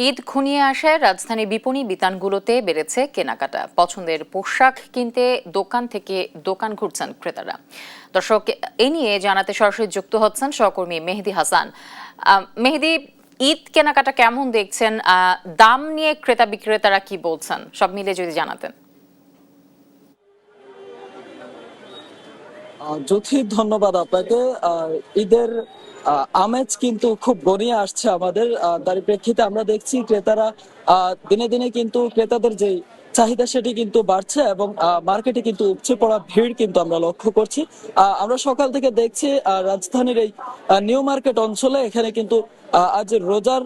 ঈদ ঘনিয়ে আসায় রাজধানীর বিপণী বিতানগুলোতে বেড়েছে কেনাকাটা। পছন্দের পোশাক কিনতে দোকান থেকে দোকান ঘুরছেন ক্রেতারা। দর্শক, এ নিয়ে জানাতে সরাসরি যুক্ত হচ্ছেন সহকর্মী মেহেদি হাসান। মেহেদি, ঈদ কেনাকাটা কেমন দেখছেন? দাম নিয়ে ক্রেতা বিক্রেতারা কি বলছেন, সব মিলে যদি জানাতেন। জ্যোতি, ধন্যবাদ আপনাকে। ঈদের আমেজ কিন্তু খুব ঘনিয়ে আসছে আমাদের। তার প্রেক্ষিতে আমরা দেখছি ক্রেতারা দিনে দিনে কিন্তু ক্রেতাদের যে চাহিদা সেটি কিন্তু বাড়ছে এবং মার্কেটে কিন্তু উপচে পড়া ভিড় কিন্তু আমরা লক্ষ্য করছি। আমরা সকাল থেকে দেখছি রাজধানীর এই নিউ মার্কেট অঞ্চলে এখানে কিন্তু আজ রোজার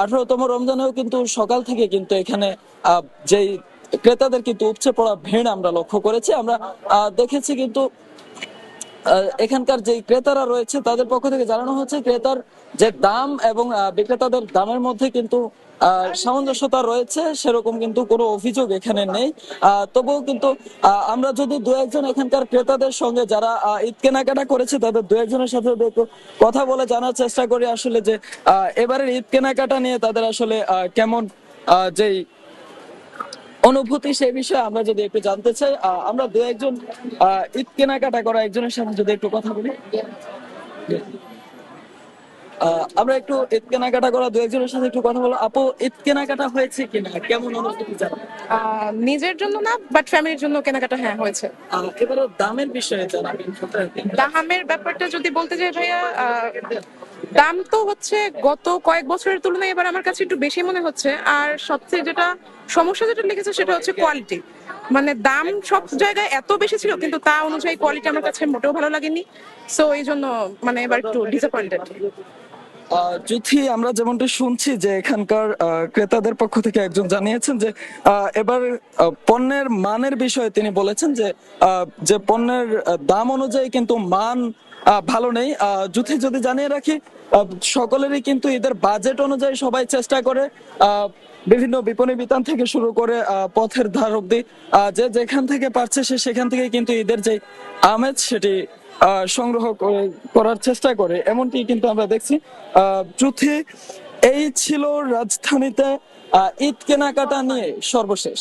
18তম রমজানেও কিন্তু সকাল থেকে কিন্তু এখানে যেই ক্রেতাদের কিন্তু উপচে পড়া ভিড় আমরা লক্ষ্য করেছি। আমরা দেখেছি কিন্তু এখানকার যে ক্রেতারা রয়েছে তাদের পক্ষ থেকে জানানো হচ্ছে ক্রেতার যে দাম এবং বিক্রেতাদের দামের মধ্যে কিন্তু সামঞ্জস্যতা রয়েছে, সেরকম কিন্তু কোনো অভিযোগ এখানে নেই। তবুও কিন্তু আমরা যদি দু একজন এখানকার ক্রেতাদের সঙ্গে যারা ঈদ কেনাকাটা করেছে তাদের দু একজনের সাথে একটু কথা বলে জানার চেষ্টা করি আসলে যে এবারের ঈদ কেনাকাটা নিয়ে তাদের আসলে কেমন যেই অনুভূতি সেই বিষয়ে আমরা যদি একটু জানতে চাই। আমরা দু একজন ঈদ কেনাকাটা করা একজনের সাথে যদি একটু কথা বলি। আমরা একটু ঈদ কেনাকাটা করা দু একজনের সাথে একটু কথা বলবো। আপু, ঈদ কেনাকাটা হয়েছে কিনা, কেমন অনুভূতি জানাবেন? নিজের জন্য না, বাট ফ্যামিলির জন্য কেনাকাটা হ্যাঁ হয়েছে। এবারে দামের বিষয়ে জানাবেন। দামের ব্যাপারটা যদি বলতে যাই ভাইয়া, দাম তো হচ্ছে গত কয়েক বছরের তুলনায় এবার আমার কাছে একটু বেশি মনে হচ্ছে। আর সবচেয়ে যেটা সমস্যা যেটা লিখেছে সেটা হচ্ছে কোয়ালিটি। মানে দাম সব জায়গায় এত বেশি ছিল কিন্তু তা অনুযায়ী কোয়ালিটি আমার কাছে মোটেও ভালো লাগেনি। সো এই জন্য মানে এবার একটু ডিসঅ্যাপয়েন্টেড। যদি আমরা যেমনটা শুনছি যে এখানকার ক্রেতাদের পক্ষ থেকে একজন জানিয়েছেন যে এবার পণ্যের মানের বিষয়ে তিনি বলেছেন যে যে পণ্যের দাম অনুযায়ী কিন্তু মান ভালো নেই। যদি জানিয়ে রাখি, সকলেরই কিন্তু ঈদের বাজেট অনুযায়ী সবাই চেষ্টা করে বিভিন্ন বিপণী বিতান থেকে শুরু করে পথের ধার অব্দি যে যেখান থেকে পারছে সে সেখান থেকে কিন্তু ঈদের যে আমেজ সেটি সংগ্রহ করার চেষ্টা করে, এমনটি কিন্তু আমরা দেখছি। জ্যোতি, এই ছিল রাজধানীতে ঈদ কেনাকাটা নিয়ে সর্বশেষ।